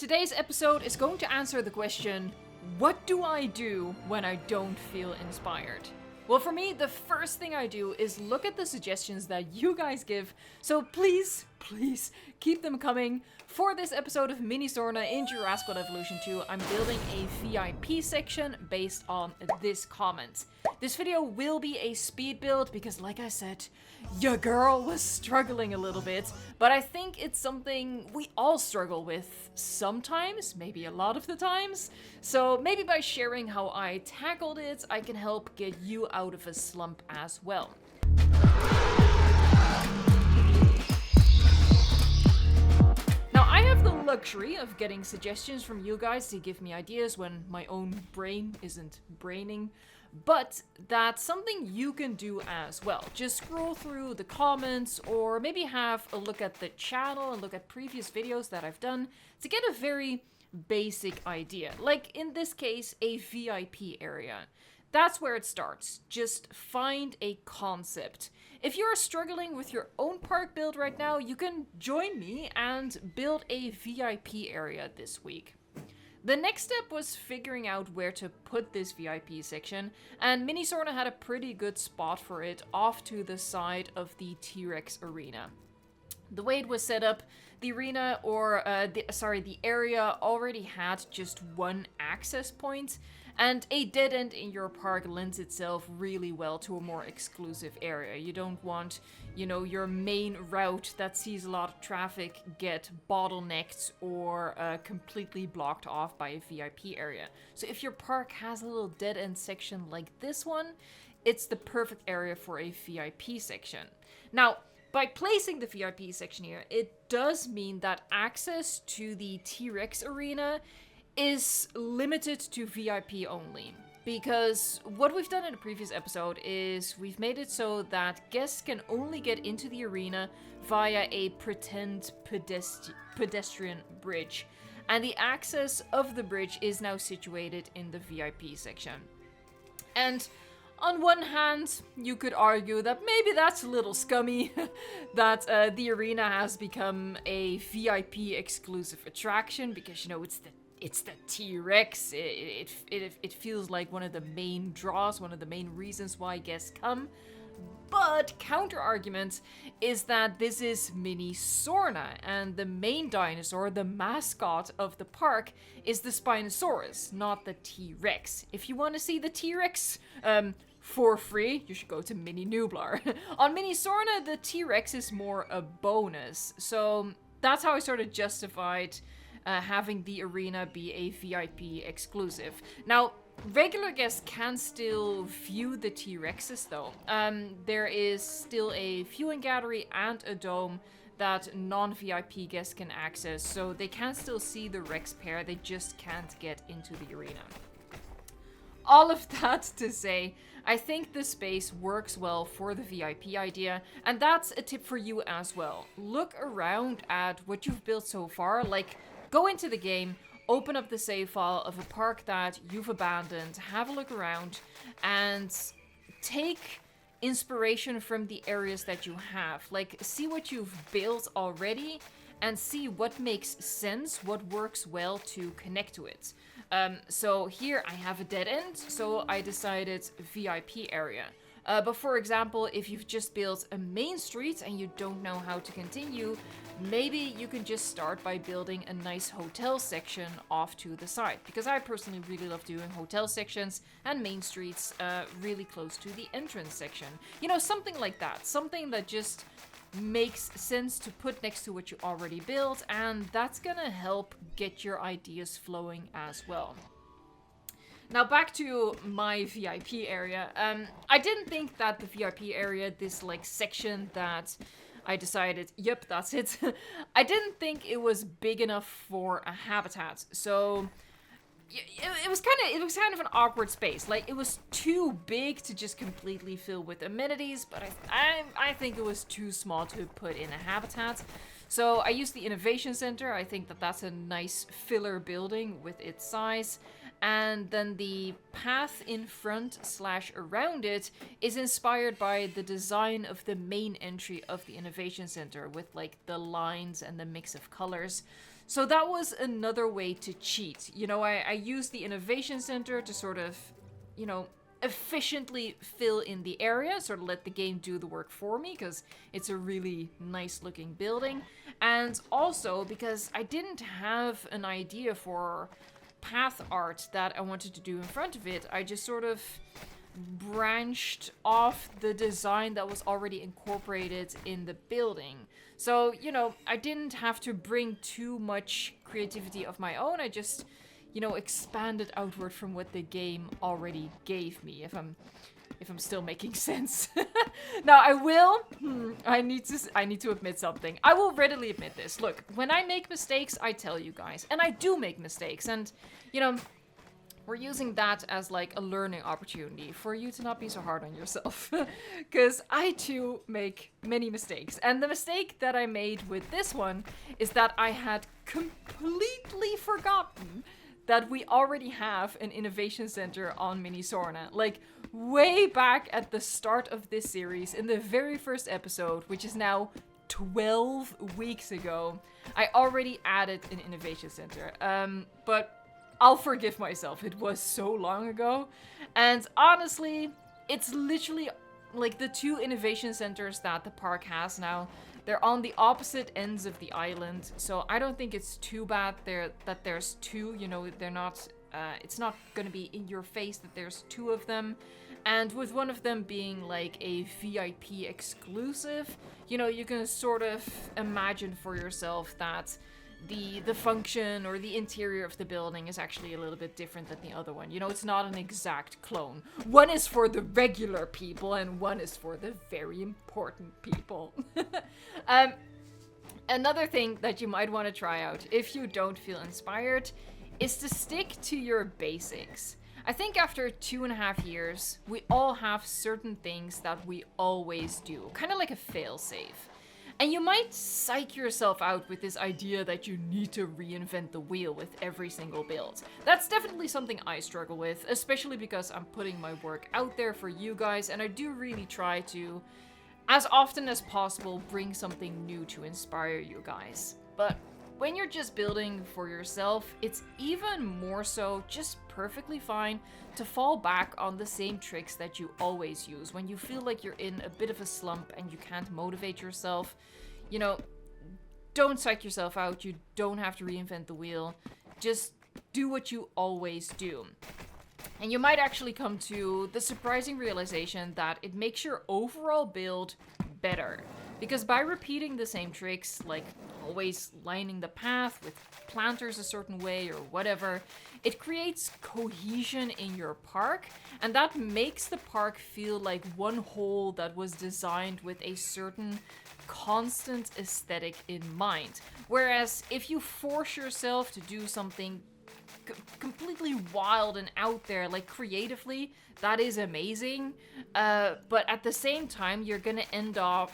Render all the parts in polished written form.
Today's episode is going to answer the question, what do I do when I don't feel inspired? Well, for me, the first thing I do is look at the suggestions that you guys give, so please keep them coming. For this episode of Mini Sorna in Jurassic World Evolution 2, I'm building a VIP section based on this comment. This video will be a speed build because, like I said, your girl was struggling a little bit, but I think it's something we all struggle with sometimes, maybe a lot of the times. So maybe by sharing how I tackled it, I can help get you out of a slump as well. Now, I have the luxury of getting suggestions from you guys to give me ideas when my own brain isn't braining, but that's something you can do as well. Just scroll through the comments or maybe have a look at the channel and look at previous videos that I've done to get a very basic idea. Like in this case, a VIP area. That's where it starts. Just find a concept. If you're struggling with your own park build right now, you can join me and build a VIP area this week. The next step was figuring out where to put this VIP section, and Mini Sorna had a pretty good spot for it off to the side of the T-Rex arena. The way it was set up, the arena, or the area already had just one access point, and a dead end in your park lends itself really well to a more exclusive area. You don't want, your main route that sees a lot of traffic get bottlenecked or completely blocked off by a VIP area. So if your park has a little dead end section like this one, it's the perfect area for a VIP section. Now, by placing the VIP section here, it does mean that access to the T-Rex arena is limited to VIP only. Because what we've done in a previous episode is we've made it so that guests can only get into the arena via a pretend pedestrian bridge. And the access of the bridge is now situated in the VIP section. And on one hand, you could argue that maybe that's a little scummy, that the arena has become a VIP exclusive attraction because, it's the T-Rex. It feels like one of the main draws, one of the main reasons why guests come. But counter argument is that this is Mini Sorna, and the main dinosaur, the mascot of the park, is the Spinosaurus, not the T-Rex. If you want to see the T-Rex for free, you should go to Mini Nublar. On Mini Sorna, the T-Rex is more a bonus, so that's how I sort of justified having the arena be a VIP exclusive. Now, regular guests can still view the T-Rexes though. There is still a viewing gallery and a dome that non-VIP guests can access, so they can still see the Rex pair, they just can't get into the arena. All of that to say, I think the space works well for the VIP idea, and that's a tip for you as well. Look around at what you've built so far, like go into the game, open up the save file of a park that you've abandoned, have a look around, and take inspiration from the areas that you have. Like, see what you've built already, and see what makes sense, what works well to connect to it. So here I have a dead end, so I decided VIP area. But for example, if you've just built a main street and you don't know how to continue, maybe you can just start by building a nice hotel section off to the side. Because I personally really love doing hotel sections and main streets really close to the entrance section. Something like that. Something that just makes sense to put next to what you already built, and that's gonna help get your ideas flowing as well. Now back to my VIP area. I didn't think that the VIP area, this section that I decided, yep, that's it. I didn't think it was big enough for a habitat. So it was kind of an awkward space. Like, it was too big to just completely fill with amenities, but I think it was too small to put in a habitat. So I used the Innovation Center. I think that that's a nice filler building with its size. And then the path in front / around it is inspired by the design of the main entry of the Innovation Center with the lines and the mix of colors. So that was another way to cheat. You know, I used the innovation center to sort of, you know, efficiently fill in the area, sort of let the game do the work for me, because it's a really nice looking building. And also because I didn't have an idea for path art that I wanted to do in front of it, I just sort of branched off the design that was already incorporated in the building. So, you know, I didn't have to bring too much creativity of my own. I just, you know, expanded outward from what the game already gave me, if I'm still making sense. Now I will, I need to admit something. I will readily admit this. Look, when I make mistakes, I tell you guys, and I do make mistakes, and you know, we're using that as like a learning opportunity for you to not be so hard on yourself. Because I too make many mistakes. And the mistake that I made with this one is that I had completely forgotten that we already have an innovation center on Mini Sorna. Like, way back at the start of this series, in the very first episode, which is now 12 weeks ago, I already added an innovation center. But I'll forgive myself, it was so long ago. And honestly, it's literally like the two innovation centers that the park has now. They're on the opposite ends of the island, so I don't think it's too bad that there's two. You know, they're not. It's not gonna be in your face that there's two of them. And with one of them being like a VIP exclusive, you know, you can sort of imagine for yourself that the function or the interior of the building is actually a little bit different than the other one. You know, it's not an exact clone. One is for the regular people and one is for the very important people. Another thing that you might want to try out if you don't feel inspired is to stick to your basics. I think after 2.5 years, we all have certain things that we always do, kind of like a failsafe. And you might psych yourself out with this idea that you need to reinvent the wheel with every single build. That's definitely something I struggle with, especially because I'm putting my work out there for you guys, and I do really try to, as often as possible, bring something new to inspire you guys. But when you're just building for yourself, it's even more so just perfectly fine to fall back on the same tricks that you always use when you feel like you're in a bit of a slump and you can't motivate yourself. You know, don't psych yourself out. You don't have to reinvent the wheel. Just do what you always do. And you might actually come to the surprising realization that it makes your overall build better. Because by repeating the same tricks, like always lining the path with planters a certain way or whatever, it creates cohesion in your park, and that makes the park feel like one whole that was designed with a certain constant aesthetic in mind. Whereas if you force yourself to do something completely wild and out there, like creatively, that is amazing, but at the same time you're gonna end up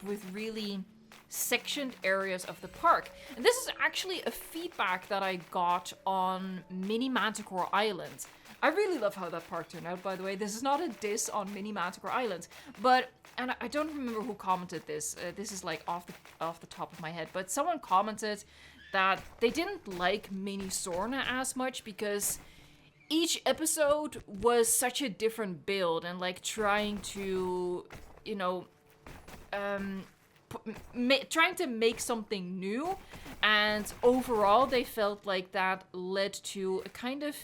with really sectioned areas of the park. And this is actually a feedback that I got on Mini Manticore Island. I really love how that park turned out, by the way. This is not a diss on Mini Manticore Island, but, and I don't remember who commented this. This is like off the top of my head, but someone commented that they didn't like Mini Sorna as much because each episode was such a different build and like trying to, you know, trying to make something new, and overall they felt like that led to a kind of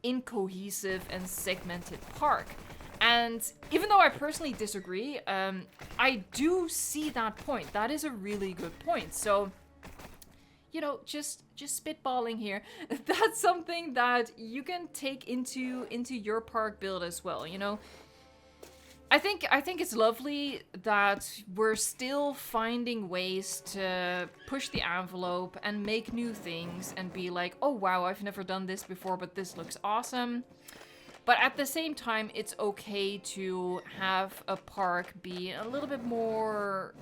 incohesive and segmented park. And even though I personally disagree, I do see that point. That is a really good point. So, you know, just spitballing here, that's something that you can take into your park build as well, you know. I think it's lovely that we're still finding ways to push the envelope and make new things and be like, oh wow, I've never done this before, but this looks awesome. But at the same time, it's okay to have a park be a little bit more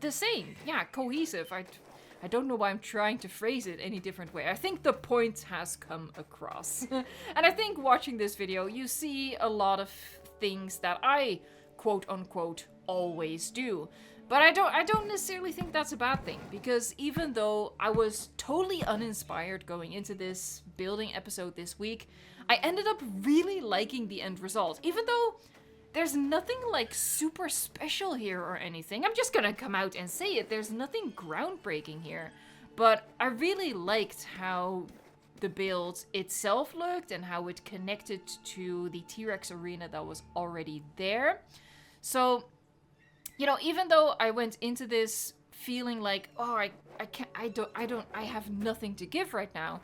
the same. Yeah, cohesive. I don't know why I'm trying to phrase it any different way. I think the point has come across. And I think watching this video, you see a lot of things that I, quote unquote, always do. But I don't necessarily think that's a bad thing, because even though I was totally uninspired going into this building episode this week, I ended up really liking the end result. Even though there's nothing like super special here or anything. I'm just gonna come out and say it. There's nothing groundbreaking here. But I really liked how the build itself looked and how it connected to the T-Rex arena that was already there. So, you know, even though I went into this feeling like, oh, I have nothing to give right now.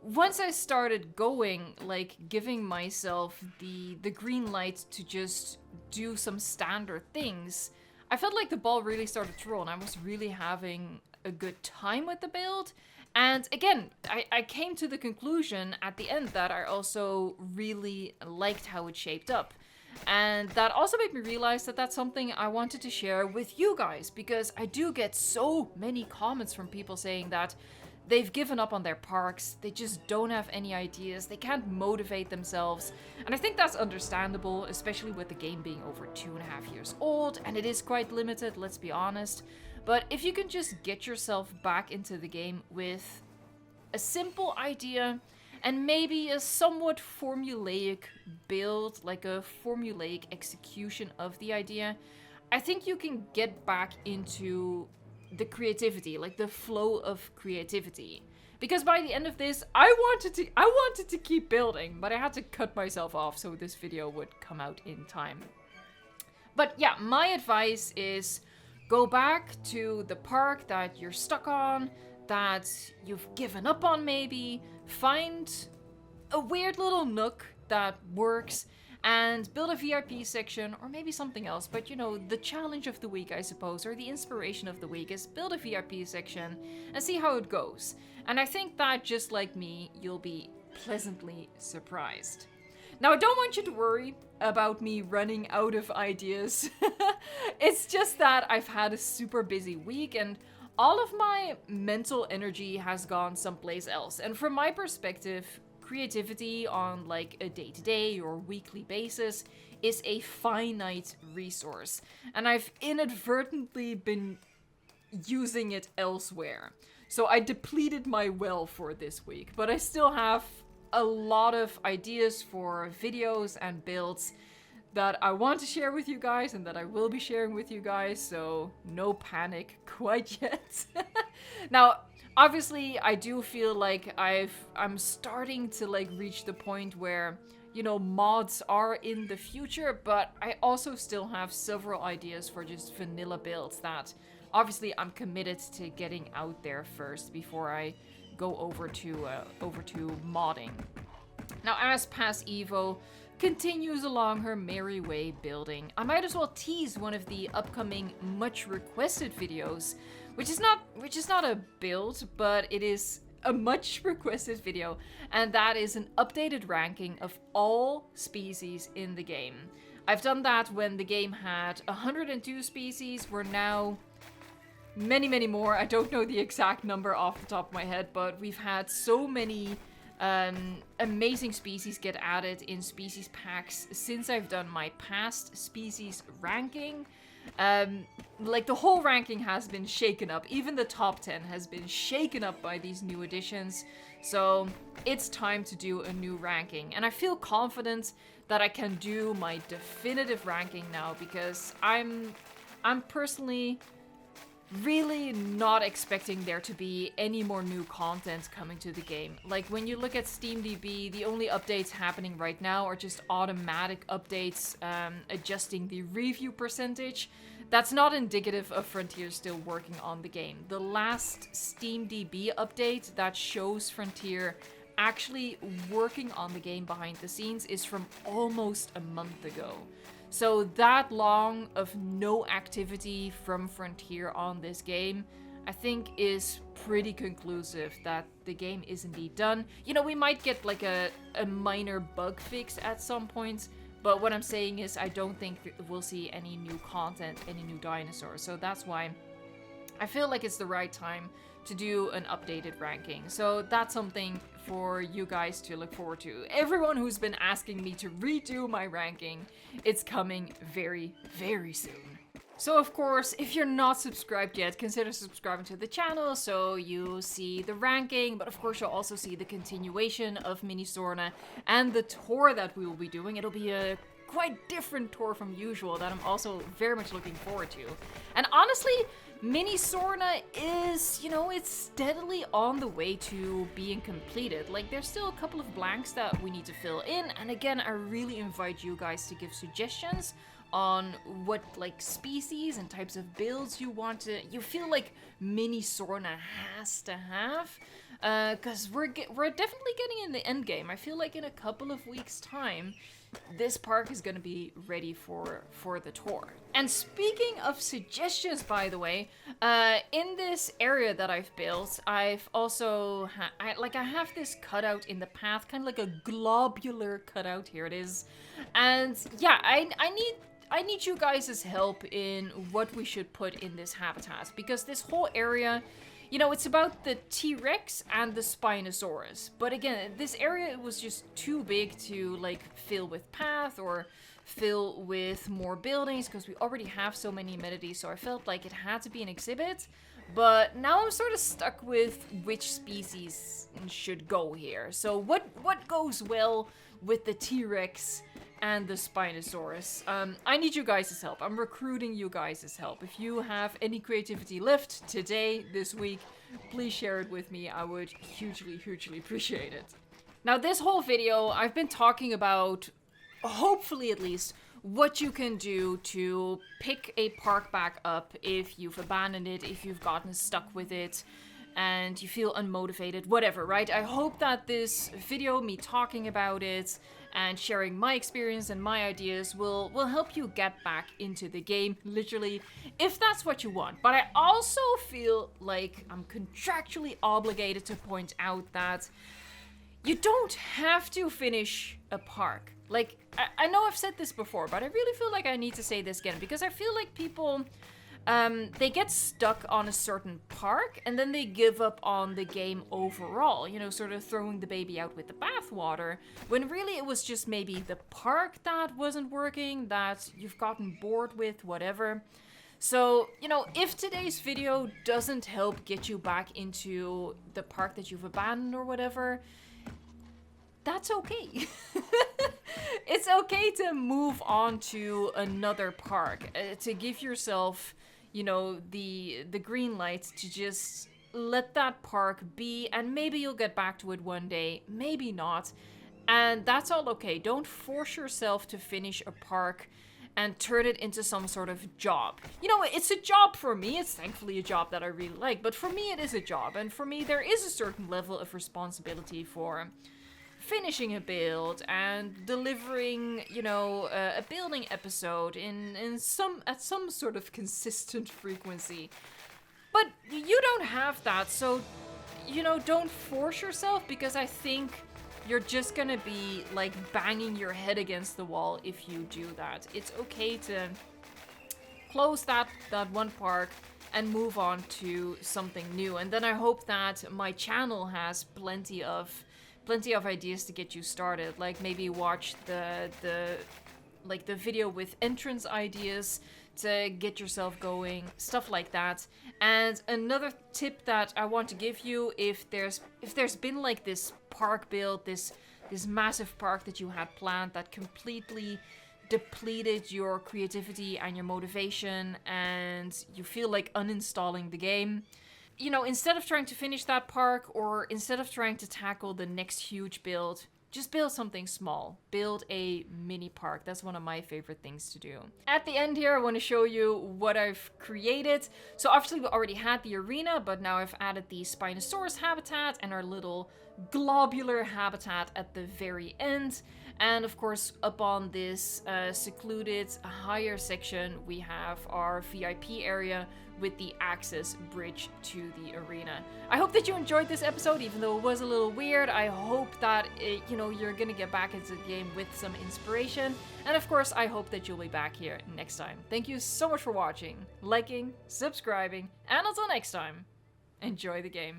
Once I started going, like giving myself the green light to just do some standard things, I felt like the ball really started to roll and I was really having a good time with the build. And again, I came to the conclusion at the end that I also really liked how it shaped up. And that also made me realize that that's something I wanted to share with you guys, because I do get so many comments from people saying that they've given up on their parks, they just don't have any ideas, they can't motivate themselves. And I think that's understandable, especially with the game being over 2.5 years old, and it is quite limited, let's be honest. But if you can just get yourself back into the game with a simple idea, and maybe a somewhat formulaic build, like a formulaic execution of the idea, I think you can get back into the creativity, like the flow of creativity. Because by the end of this, I wanted to keep building, but I had to cut myself off so this video would come out in time. But yeah, my advice is go back to the park that you're stuck on, that you've given up on maybe, find a weird little nook that works, and build a VIP section, or maybe something else. But you know, the challenge of the week, I suppose, or the inspiration of the week is build a VIP section and see how it goes. And I think that, just like me, you'll be pleasantly surprised. Now, I don't want you to worry about me running out of ideas. It's just that I've had a super busy week and all of my mental energy has gone someplace else. And from my perspective, creativity on like a day-to-day or weekly basis is a finite resource. And I've inadvertently been using it elsewhere. So I depleted my well for this week, but I still have a lot of ideas for videos and builds that I want to share with you guys and that I will be sharing with you guys, so no panic quite yet. Now, obviously, I do feel like I'm starting to like reach the point where, you know, mods are in the future, but I also still have several ideas for just vanilla builds that obviously I'm committed to getting out there first before I go over to modding. Now, as Pass Evo continues along her merry way building, I might as well tease one of the upcoming much requested videos, which is not a build, but it is a much requested video, and that is an updated ranking of all species in the game. I've done that when the game had 102 species. We're now many, many more. I don't know the exact number off the top of my head, but we've had so many amazing species get added in species packs since I've done my past species ranking. Like the whole ranking has been shaken up. Even the top 10 has been shaken up by these new additions. So it's time to do a new ranking. And I feel confident that I can do my definitive ranking now, because I'm personally really not expecting there to be any more new content coming to the game. Like when you look at SteamDB, the only updates happening right now are just automatic updates adjusting the review percentage. That's not indicative of Frontier still working on the game. The last SteamDB update that shows Frontier actually working on the game behind the scenes is from almost a month ago. So that long of no activity from Frontier on this game, I think is pretty conclusive that the game is indeed done. You know, we might get like a minor bug fix at some point, but what I'm saying is I don't think we'll see any new content, any new dinosaurs. So that's why I feel like it's the right time to do an updated ranking. So that's something for you guys to look forward to. Everyone who's been asking me to redo my ranking, it's coming very, very soon. So of course, if you're not subscribed yet, consider subscribing to the channel so you see the ranking, but of course you'll also see the continuation of Mini Sorna and the tour that we will be doing. It'll be a quite different tour from usual that I'm also very much looking forward to. And honestly, Mini Sorna is, you know, it's steadily on the way to being completed. Like, there's still a couple of blanks that we need to fill in, and again, I really invite you guys to give suggestions on what like species and types of builds you feel like Mini Sorna has to have, because we're definitely getting in the end game. I feel like in a couple of weeks time this park is going to be ready for the tour. And speaking of suggestions, by the way, in this area that I've built, I've also I have this cutout in the path, kind of like a globular cutout. Here it is. And yeah, I need you guys' help in what we should put in this habitat, because this whole area, you know, it's about the T-Rex and the Spinosaurus. But again, this area was just too big to like fill with path or fill with more buildings, because we already have so many amenities, so I felt like it had to be an exhibit. But now I'm sort of stuck with which species should go here. So what goes well with the T-Rex and the Spinosaurus? I need you guys' help. I'm recruiting you guys' help. If you have any creativity left today, this week, please share it with me. I would hugely, hugely appreciate it. Now, this whole video, I've been talking about, hopefully at least, what you can do to pick a park back up if you've abandoned it, if you've gotten stuck with it, and you feel unmotivated, whatever, right? I hope that this video, me talking about it, and sharing my experience and my ideas will help you get back into the game, literally, if that's what you want. But I also feel like I'm contractually obligated to point out that you don't have to finish a park. Like, I know I've said this before, but I really feel like I need to say this again, because I feel like people, they get stuck on a certain park and then they give up on the game overall, you know, sort of throwing the baby out with the bathwater, when really it was just maybe the park that wasn't working, that you've gotten bored with, whatever. So, you know, if today's video doesn't help get you back into the park that you've abandoned or whatever, that's okay. It's okay to move on to another park, to give yourself, you know, the green light to just let that park be, and maybe you'll get back to it one day, maybe not, and that's all okay. Don't force yourself to finish a park and turn it into some sort of job. You know, it's a job for me. It's thankfully a job that I really like, but for me it is a job, and for me there is a certain level of responsibility for finishing a build and delivering, you know, a building episode at some sort of consistent frequency. But you don't have that, so, you know, don't force yourself, because I think you're just gonna be like banging your head against the wall if you do that. It's okay to close that one park and move on to something new. And then I hope that my channel has plenty of ideas to get you started. Like, maybe watch the video with entrance ideas to get yourself going, stuff like that. And another tip that I want to give you, if there's been like this park build, this massive park that you had planned that completely depleted your creativity and your motivation, and you feel like uninstalling the game, you know, instead of trying to finish that park, or instead of trying to tackle the next huge build, just build something small. Build a mini park. That's one of my favorite things to do. At the end here, I want to show you what I've created. So obviously we already had the arena, but now I've added the Spinosaurus habitat and our little globular habitat at the very end. And of course, up on this secluded higher section, we have our VIP area with the access bridge to the arena. I hope that you enjoyed this episode, even though it was a little weird. I hope that you know, you're gonna get back into the game with some inspiration. And of course, I hope that you'll be back here next time. Thank you so much for watching, liking, subscribing, and until next time, enjoy the game.